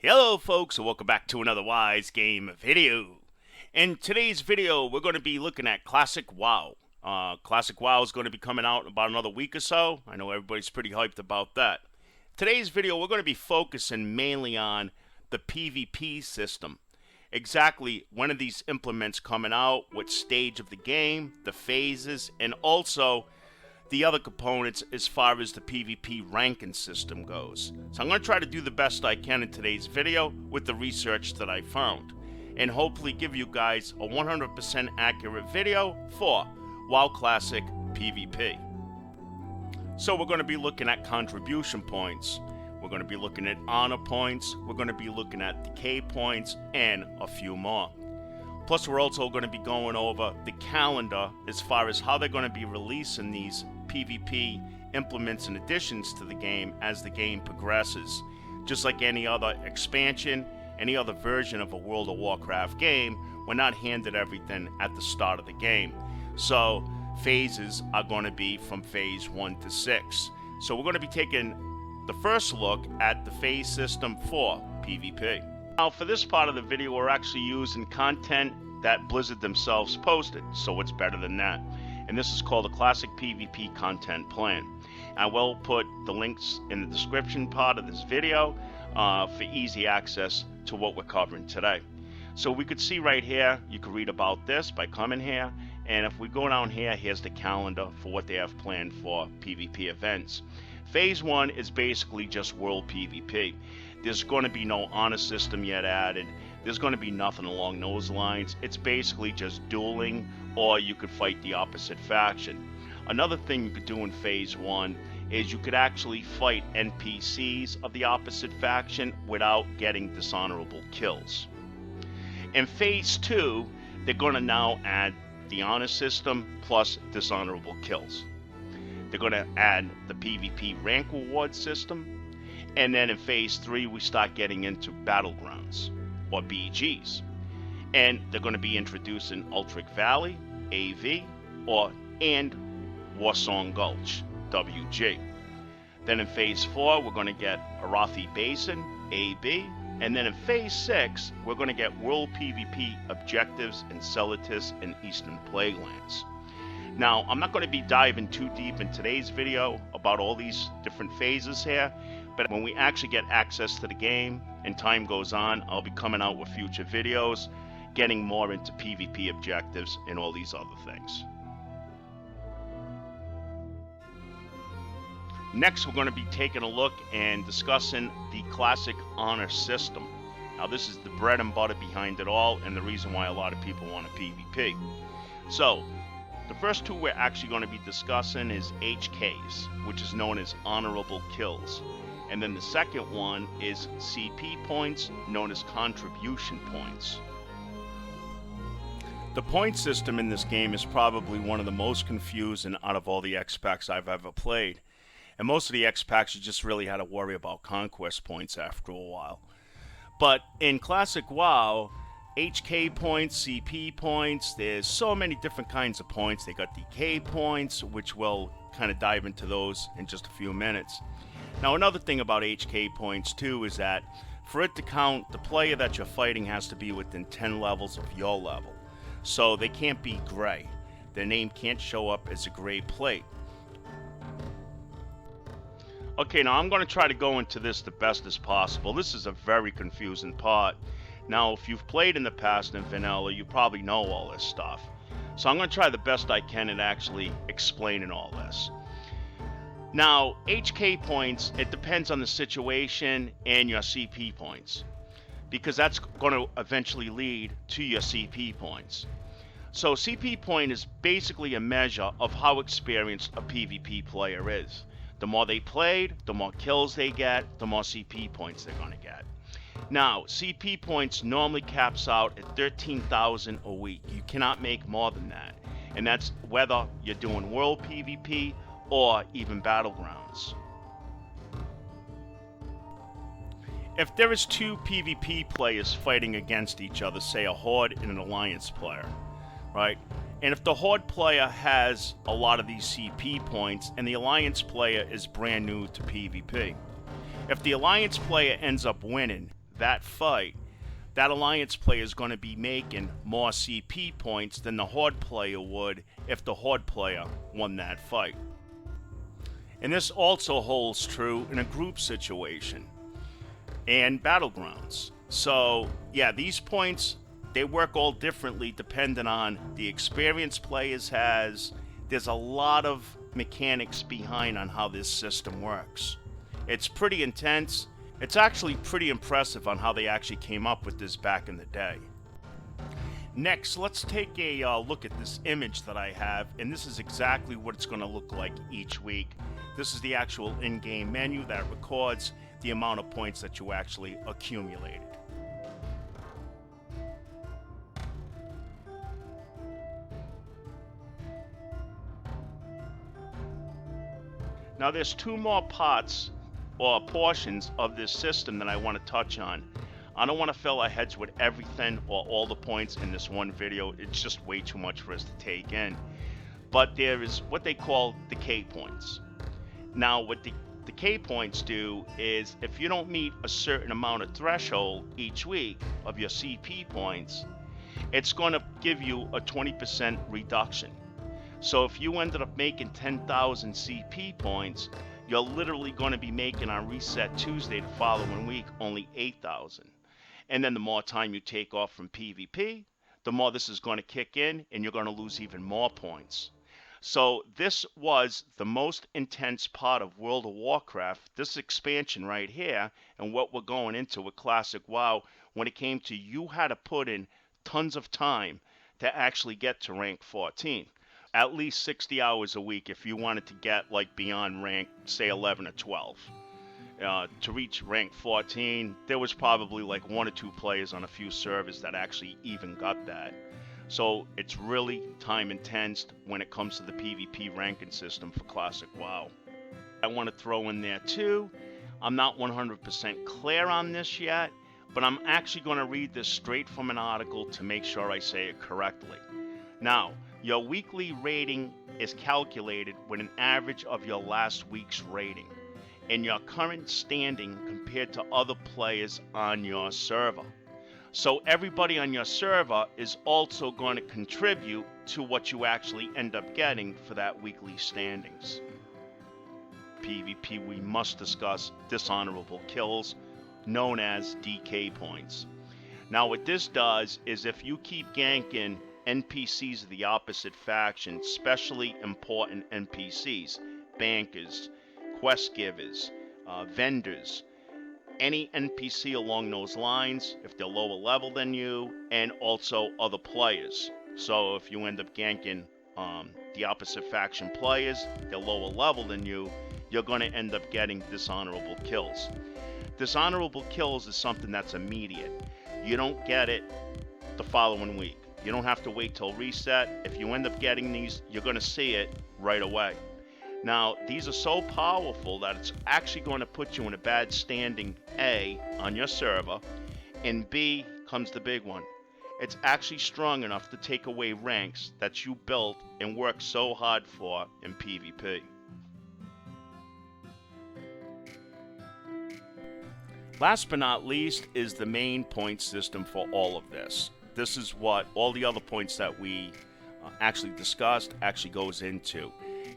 Hello folks, and welcome back to another Wizegamer video. In today's video, we're going to be looking at Classic WoW. Classic WoW is going to be coming out in about another week or so. I know everybody's pretty hyped about that. Today's video, we're going to be focusing mainly on the PvP system. Exactly when are these implements coming out, what stage of the game, the phases, and also the other components as far as the PvP ranking system goes. So I'm going to try to do the best I can in today's video with the research that I found, and hopefully give you guys a 100% accurate video for WoW Classic PvP. So we're going to be looking at contribution points, we're going to be looking at honor points, we're going to be looking at decay points, and a few more. Plus, we're also going to be going over the calendar as far as how they're going to be releasing these PvP implements and additions to the game as the game progresses. Just like any other expansion, any other version of a World of Warcraft game, we're not handed everything at the start of the game. So, phases are going to be from phase 1 to 6. So we're going to be taking the first look at the phase system for PvP. Now, for this part of the video, we're actually using content that Blizzard themselves posted, so what's better than that? And this is called the Classic PvP Content Plan. I will put the links in the description part of this video for easy access to what we're covering today. So we could see right here, you can read about this by coming here, and if we go down here, here's the calendar for what they have planned for PvP events. Phase 1 is basically just World PvP. There's going to be no honor system yet added. There's going to be nothing along those lines. It's basically just dueling, or you could fight the opposite faction. Another thing you could do in Phase 1 is you could actually fight NPCs of the opposite faction without getting dishonorable kills. In Phase 2, they're going to now add the honor system plus dishonorable kills. They're going to add the PvP rank reward system. And then in Phase 3, we start getting into Battlegrounds, or BGs. And they're going to be introducing Ultric Valley, AV, and Warsong Gulch, WG. Then in Phase 4, we're going to get Arathi Basin, AB. And then in Phase 6, we're going to get World PvP objectives in Celatus and Eastern Plaguelands. Now, I'm not going to be diving too deep in today's video about all these different phases here, but when we actually get access to the game and time goes on, I'll be coming out with future videos, getting more into PvP objectives and all these other things. Next, we're going to be taking a look and discussing the classic honor system. Now, this is the bread and butter behind it all, and the reason why a lot of people want a PvP. So, the first two we're actually going to be discussing is HKs, which is known as honorable kills. And then the second one is CP points, known as contribution points. The point system in this game is probably one of the most confusing out of all the X-Packs I've ever played. And most of the X-Packs, you just really had to worry about conquest points after a while. But in Classic WoW, HK points, CP points, there's so many different kinds of points. They got decay points, which we'll kind of dive into those in just a few minutes. Now, another thing about HK points too is that for it to count, the player that you're fighting has to be within 10 levels of your level. So they can't be gray. Their name can't show up as a gray plate. Okay, now I'm going to try to go into this the best as possible. This is a very confusing part. Now, if you've played in the past in vanilla, you probably know all this stuff. So I'm going to try the best I can at actually explaining all this. Now, HK points, it depends on the situation and your CP points, because that's going to eventually lead to your CP points. So CP point is basically a measure of how experienced a PvP player is. The more they played, the more kills they get, the more CP points they're going to get. Now, CP points normally caps out at 13,000 a week. You cannot make more than that. And that's whether you're doing World PvP or even Battlegrounds. If there is two PvP players fighting against each other, say a Horde and an Alliance player, right? And if the Horde player has a lot of these CP points and the Alliance player is brand new to PvP, if the Alliance player ends up winning, that fight, that alliance player is going to be making more CP points than the horde player would if the horde player won that fight. And this also holds true in a group situation and battlegrounds. So yeah, these points, they work all differently depending on the experience players has. There's a lot of mechanics behind on how this system works. It's pretty intense. It's actually pretty impressive on how they actually came up with this back in the day. Next, let's take a look at this image that I have, and this is exactly what it's going to look like each week. This is the actual in-game menu that records the amount of points that you actually accumulated. Now there's two more parts or portions of this system that I want to touch on. I don't want to fill our heads with everything or all the points in this one video. It's just way too much for us to take in. But there is what they call decay points. Now what the decay points do is if you don't meet a certain amount of threshold each week of your CP points, it's going to give you a 20% reduction. So if you ended up making 10,000 CP points, you're literally going to be making on Reset Tuesday the following week only 8,000. And then the more time you take off from PvP, the more this is going to kick in and you're going to lose even more points. So this was the most intense part of World of Warcraft, this expansion right here, and what we're going into with Classic WoW when it came to you had to put in tons of time to actually get to rank 14. At least 60 hours a week if you wanted to get like beyond rank, say 11 or 12. To reach rank 14, there was probably like 1 or 2 players on a few servers that actually even got that. So it's really time intense when it comes to the PvP ranking system for Classic WoW. I want to throw in there too, I'm not 100% clear on this yet, but I'm actually going to read this straight from an article to make sure I say it correctly. Now, your weekly rating is calculated with an average of your last week's rating and your current standing compared to other players on your server. So everybody on your server is also going to contribute to what you actually end up getting for that weekly standings. PvP, we must discuss dishonorable kills, known as DK points. Now what this does is if you keep ganking NPCs of the opposite faction, especially important NPCs, bankers, quest givers, vendors, any NPC along those lines, if they're lower level than you, and also other players. So if you end up ganking the opposite faction players, they're lower level than you, you're going to end up getting dishonorable kills. Dishonorable kills is something that's immediate. You don't get it the following week. You don't have to wait till reset. If you end up getting these, you're going to see it right away. Now, these are so powerful that it's actually going to put you in a bad standing, A, on your server, and B comes the big one. It's actually strong enough to take away ranks that you built and worked so hard for in PvP. Last but not least is the main point system for all of this. This is what all the other points that we actually discussed actually goes into.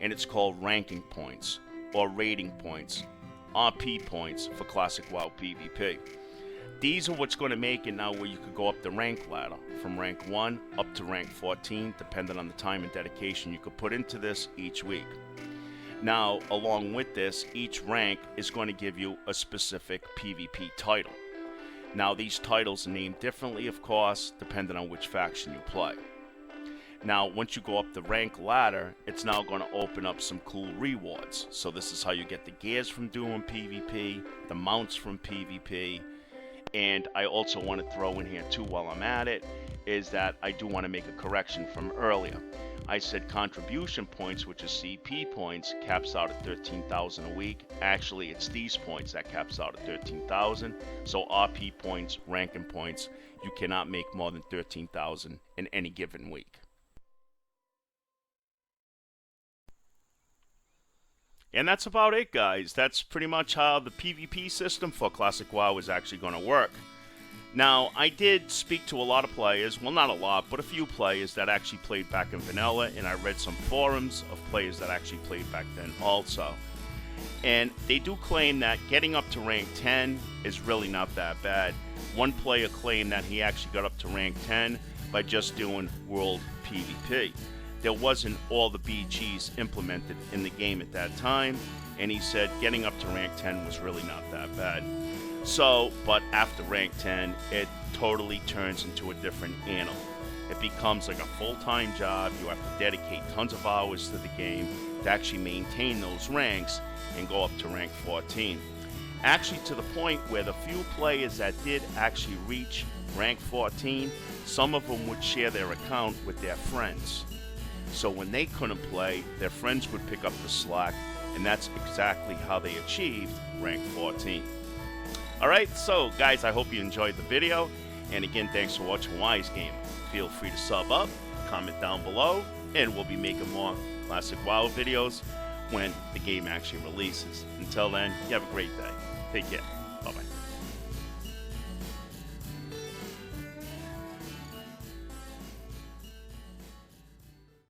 And it's called ranking points, or rating points, RP points for Classic WoW PvP. These are what's going to make it now where you could go up the rank ladder, from rank 1 up to rank 14, depending on the time and dedication you could put into this each week. Now, along with this, each rank is going to give you a specific PvP title. Now, these titles are named differently, of course, depending on which faction you play. Now, once you go up the rank ladder, it's now going to open up some cool rewards. So this is how you get the gears from doing PvP, the mounts from PvP, and I also want to throw in here too while I'm at it, is that I do want to make a correction from earlier. I said contribution points, which is CP points, caps out at 13,000 a week. Actually, it's these points that caps out at 13,000. So RP points, ranking points, you cannot make more than 13,000 in any given week. And that's about it, guys. That's pretty much how the PvP system for Classic WoW is actually going to work. Now, I did speak to a lot of players, well, not a lot, but a few players that actually played back in vanilla, and I read some forums of players that actually played back then also. And they do claim that getting up to rank 10 is really not that bad. One player claimed that he actually got up to rank 10 by just doing world PvP. There wasn't all the BGs implemented in the game at that time, and he said getting up to rank 10 was really not that bad. So, but after rank 10, it totally turns into a different animal. It becomes like a full-time job. You have to dedicate tons of hours to the game to actually maintain those ranks and go up to rank 14. Actually, to the point where the few players that did actually reach rank 14, some of them would share their account with their friends. So when they couldn't play, their friends would pick up the slack, and that's exactly how they achieved rank 14. Alright, so guys, I hope you enjoyed the video, and again, thanks for watching Wizegamer. Feel free to sub up, comment down below, and we'll be making more Classic WoW videos when the game actually releases. Until then, you have a great day. Take care. Bye-bye.